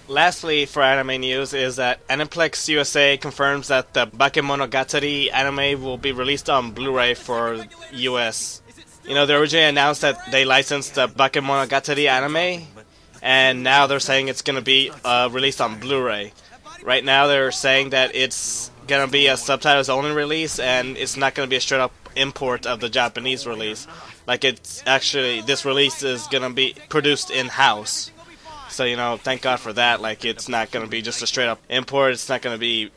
A: Lastly, for anime news, is that Aniplex USA confirms that the Bakemonogatari anime will be released on Blu-ray for US. You know, they originally announced that they licensed the Bakemonogatari anime, and now they're saying it's going to be released on Blu-ray. Right now they're saying that it's going to be a subtitles-only release, and it's not going to be a straight-up import of the Japanese release. Like, it's actually, this release is going to be produced in-house. So, you know, thank God for that. Like, it's not going to be just a straight-up import. It's not going to be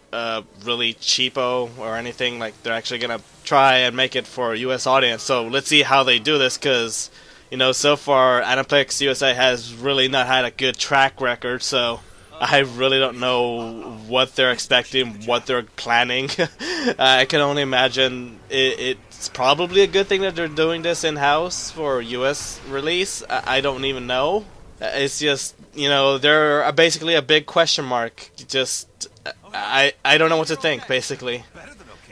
A: really cheapo or anything. Like, they're actually going to try and make it for a U.S. audience. So, let's see how they do this, because, you know, so far, Aniplex USA has really not had a good track record, so I really don't know what they're expecting, what they're planning. I can only imagine it's probably a good thing that they're doing this in-house for U.S. release. I don't even know. It's just, they're basically a big question mark. Just, I don't know what to think, basically.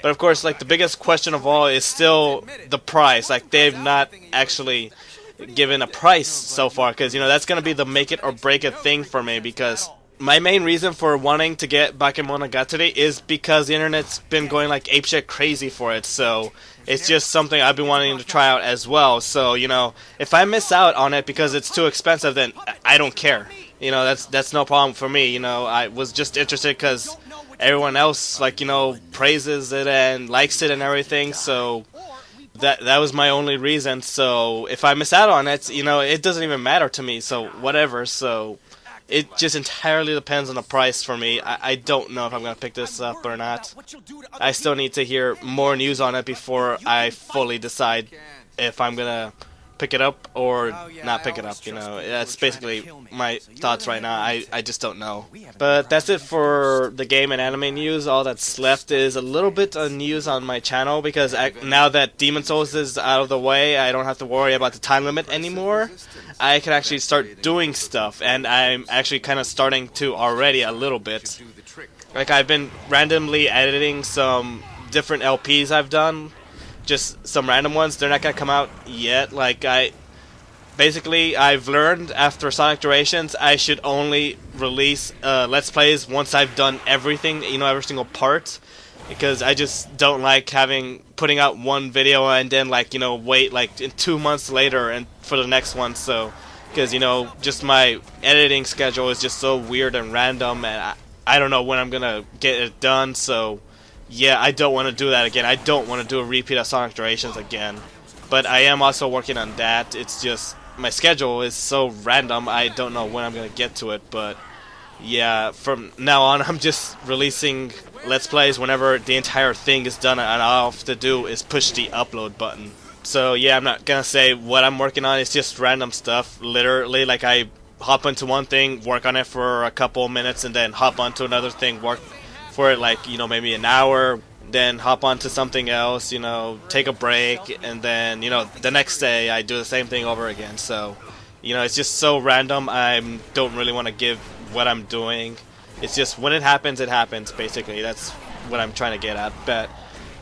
A: But of course, like, the biggest question of all is still the price. Like, they've not actually given a price so far, because, that's going to be the make it or break it thing for me, because my main reason for wanting to get Bakemonogatari is because the internet's been going like apeshit crazy for it, so it's just something I've been wanting to try out as well. So, if I miss out on it because it's too expensive, then I don't care. That's no problem for me. I was just interested because everyone else, like, praises it and likes it and everything, so that was my only reason. So if I miss out on it, it doesn't even matter to me, so whatever. So it just entirely depends on the price for me. I don't know if I'm going to pick this up or not. I still need to hear more news on it before I fully decide if I'm going to pick it up or not pick it up. That's basically my thoughts right now. I just don't know. But that's it for the game and anime news. All that's left is a little bit of news on my channel, because now that Demon Souls is out of the way, I don't have to worry about the time limit anymore. I can actually start doing stuff, and I'm actually kind of starting to already a little bit. Like, I've been randomly editing some different LPs I've done. Just some random ones. They're not going to come out yet. Like, I've learned after Sonic Durations, I should only release Let's Plays once I've done everything, every single part. Because I just don't like putting out one video and then, wait, 2 months later and for the next one. So, because, just my editing schedule is just so weird and random, and I don't know when I'm going to get it done, so yeah, I don't want to do that again. I don't want to do a repeat of Sonic Durations again. But I am also working on that. It's just, my schedule is so random, I don't know when I'm going to get to it. But yeah, from now on, I'm just releasing Let's Plays whenever the entire thing is done, and all I have to do is push the upload button. So yeah, I'm not going to say what I'm working on. It's just random stuff. Literally, like, I hop into one thing, work on it for a couple minutes, and then hop onto another thing, work for it maybe an hour, then hop onto something else, take a break, and then, the next day I do the same thing over again. So, it's just so random. I don't really want to give what I'm doing. It's just, when it happens, basically. That's what I'm trying to get at. But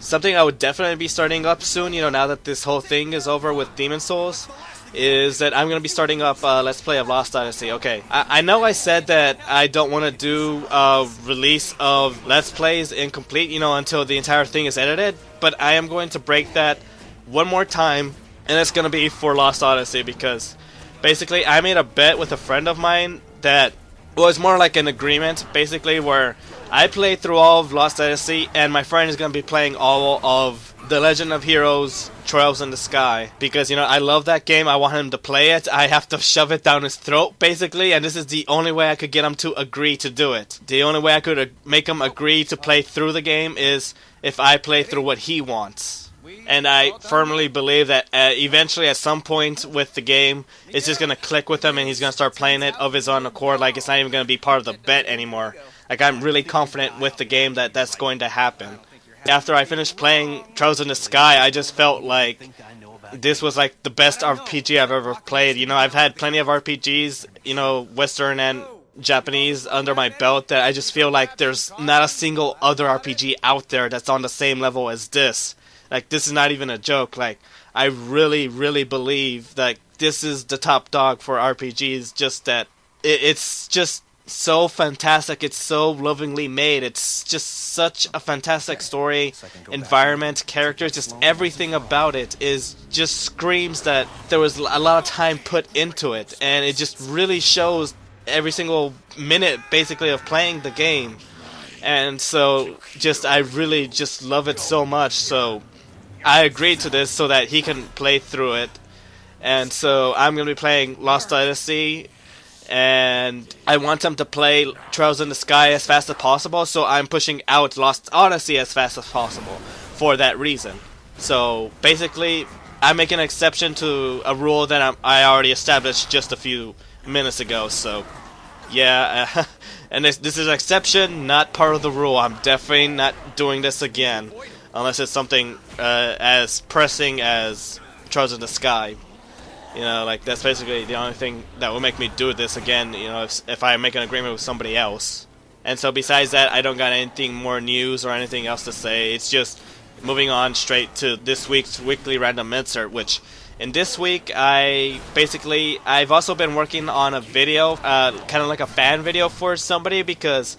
A: something I would definitely be starting up soon, now that this whole thing is over with Demon Souls, is that I'm going to be starting up Let's Play of Lost Odyssey. Okay, I know I said that I don't want to do a release of Let's Plays incomplete, until the entire thing is edited, but I am going to break that one more time, and it's going to be for Lost Odyssey, because basically I made a bet with a friend of mine that was more like an agreement, basically, where I play through all of Lost Odyssey, and my friend is going to be playing all of The Legend of Heroes Trails in the Sky, because, I love that game. I want him to play it. I have to shove it down his throat, basically, and this is the only way I could get him to agree to do it. The only way I could make him agree to play through the game is if I play through what he wants. And I firmly believe that eventually, at some point with the game, it's just going to click with him, and he's going to start playing it of his own accord. Like, it's not even going to be part of the bet anymore. Like, I'm really confident with the game that that's going to happen. After I finished playing Trails in the Sky, I just felt like this was like the best RPG I've ever played. I've had plenty of RPGs, Western and Japanese under my belt, that I just feel like there's not a single other RPG out there that's on the same level as this. Like, this is not even a joke. Like, I really, really believe that this is the top dog for RPGs, just that it's just so fantastic. It's so lovingly made. It's just such a fantastic story, environment, characters, just everything about it is just screams that there was a lot of time put into it, and it just really shows every single minute, basically, of playing the game. And so, I really just love it so much, so I agreed to this so that he can play through it. And so I'm going to be playing Lost Odyssey, and I want him to play Trails in the Sky as fast as possible, so I'm pushing out Lost Odyssey as fast as possible for that reason. So basically, I make an exception to a rule that I already established just a few minutes ago. So yeah, and this is an exception, not part of the rule. I'm definitely not doing this again, unless it's something as pressing as Trails in the Sky. You know, like, that's basically the only thing that will make me do this again, you know, if I make an agreement with somebody else. And so besides that, I don't got anything more news or anything else to say. It's just moving on straight to this week's weekly random insert, which in this week, I've also been working on a video, kind of like a fan video for somebody, because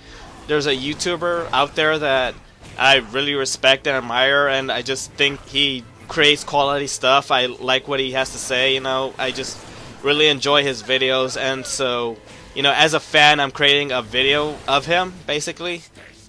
A: there's a YouTuber out there that I really respect and admire, and I just think he creates quality stuff. I like what he has to say, you know. I just really enjoy his videos, and so, you know, as a fan, I'm creating a video of him, basically.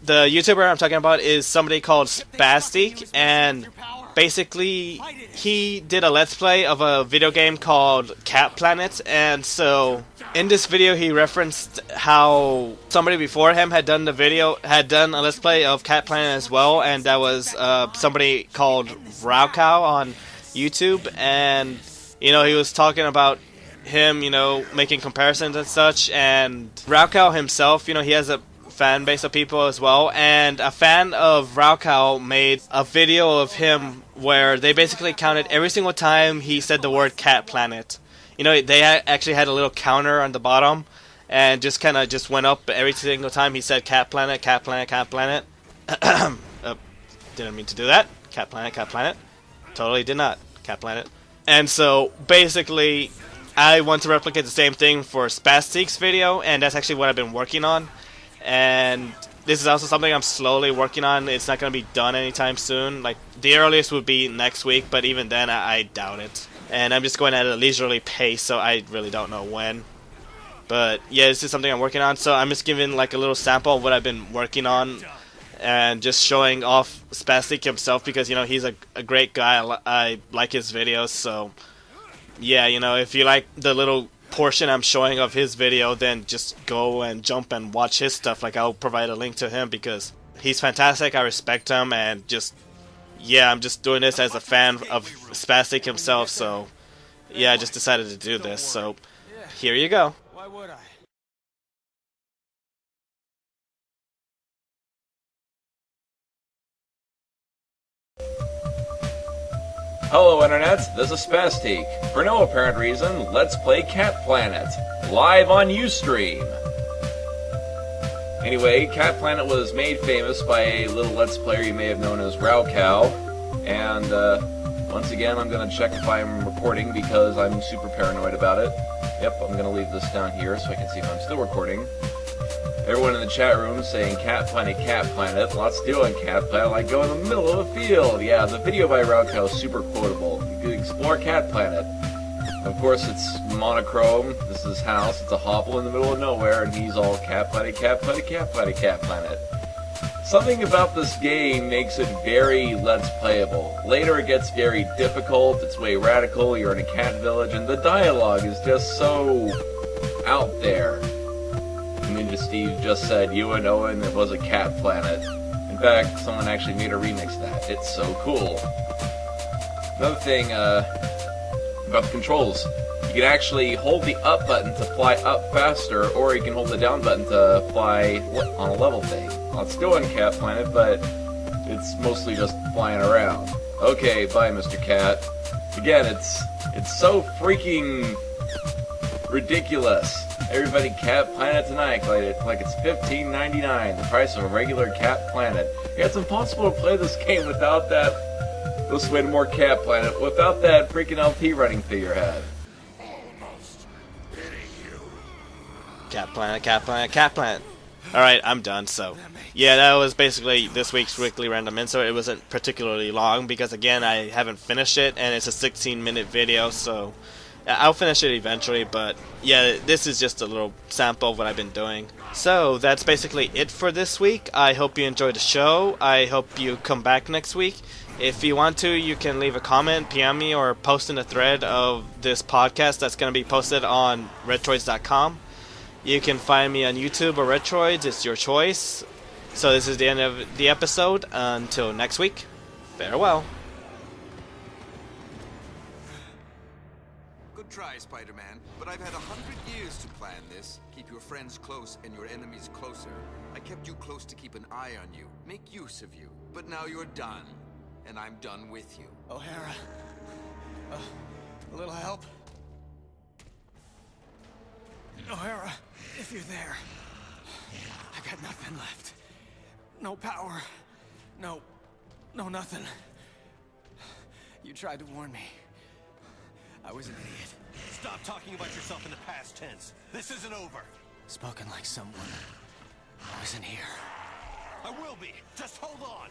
A: The YouTuber I'm talking about is somebody called Spaztique, and basically he did a let's play of a video game called Cat Planet, and so in this video he referenced how somebody before him had done a let's play of Cat Planet as well, and that was somebody called Robe on YouTube, and you know, he was talking about him, you know, making comparisons and such, and Robe himself, you know, he has a fan base of people as well, and a fan of Robe made a video of him where they basically counted every single time he said the word Cat Planet. You know, they actually had a little counter on the bottom, and just kind of just went up every single time he said Cat Planet, Cat Planet, Cat Planet. Didn't mean to do that. Cat Planet, Cat Planet. Totally did not. Cat Planet. And so, basically, I want to replicate the same thing for Spastique's video, and that's actually what I've been working on. And this is also something I'm slowly working on. It's not going to be done anytime soon. Like, the earliest would be next week, but even then, I doubt it. And I'm just going at a leisurely pace, so I really don't know when. But yeah, this is something I'm working on, so I'm just giving like a little sample of what I've been working on, and just showing off Spaztique himself, because, you know, he's a great guy. I like his videos, so yeah, you know, if you like the little portion I'm showing of his video, then just go and jump and watch his stuff. Like, I'll provide a link to him because he's fantastic. I respect him, and just, yeah, I'm just doing this as a fan of Spaztique himself, so yeah, I just decided to do this, so here you go.
B: Why would I?
C: Hello Internet, this is Spaztique. For no apparent reason, let's play Cat Planet, live on Ustream. Anyway, Cat Planet was made famous by a little Let's Player you may have known as Robe, and once again I'm going to check if I'm recording because I'm super paranoid about it. Yep, I'm going to leave this down here so I can see if I'm still recording. Everyone in the chat room saying Cat Planet, lots doing Cat Planet, like go in the middle of a field. Yeah, the video by Robe is super quotable. You can explore Cat Planet. Of course, it's monochrome. This is his house. It's a hovel in the middle of nowhere, and he's all Cat Planet, Cat Planet, Cat Planet, Cat Planet. Something about this game makes it very Let's Playable. Later it gets very difficult, it's way radical, you're in a cat village, and the dialogue is just so out there. Ninja Steve just said, you and Owen, it was a cat planet. In fact, someone actually made a remix of that. It's so cool. Another thing about the controls. You can actually hold the up button to fly up faster, or you can hold the down button to fly on a level thing. Well, it's still on Cat Planet, but it's mostly just flying around. Okay, bye, Mr. Cat. Again, it's so freaking ridiculous. Everybody Cat Planet tonight, like it's $15.99, the price of a regular Cat Planet. Yeah, it's impossible to play this game without that. Let's wait more Cat Planet without that freaking LP running through your head.
A: Cat Planet, Cat Planet, Cat Planet. Alright, I'm done, so yeah, that was basically this week's weekly random insert. It wasn't particularly long because, again, I haven't finished it, and it's a 16-minute video, so I'll finish it eventually, but yeah, this is just a little sample of what I've been doing. So that's basically it for this week. I hope you enjoyed the show. I hope you come back next week. If you want to, you can leave a comment, PM me, or post in the thread of this podcast that's going to be posted on Retroids.com. You can find me on YouTube or Retroids. It's your choice. So this is the end of the episode. Until next week, farewell.
B: Good try, Spider-Man, but I've had 100 years to plan this. Keep your friends close and your enemies closer. I kept you close to keep an eye on you, make use of you. But now you're done, and I'm done with you.
D: O'Hara. A little help? O'Hara, if you're there, I got nothing left. No power. No nothing. You tried to warn me. I was an idiot.
E: Stop talking about yourself in the past tense. This isn't over.
D: Spoken like someone. I wasn't here.
E: I will be. Just hold on.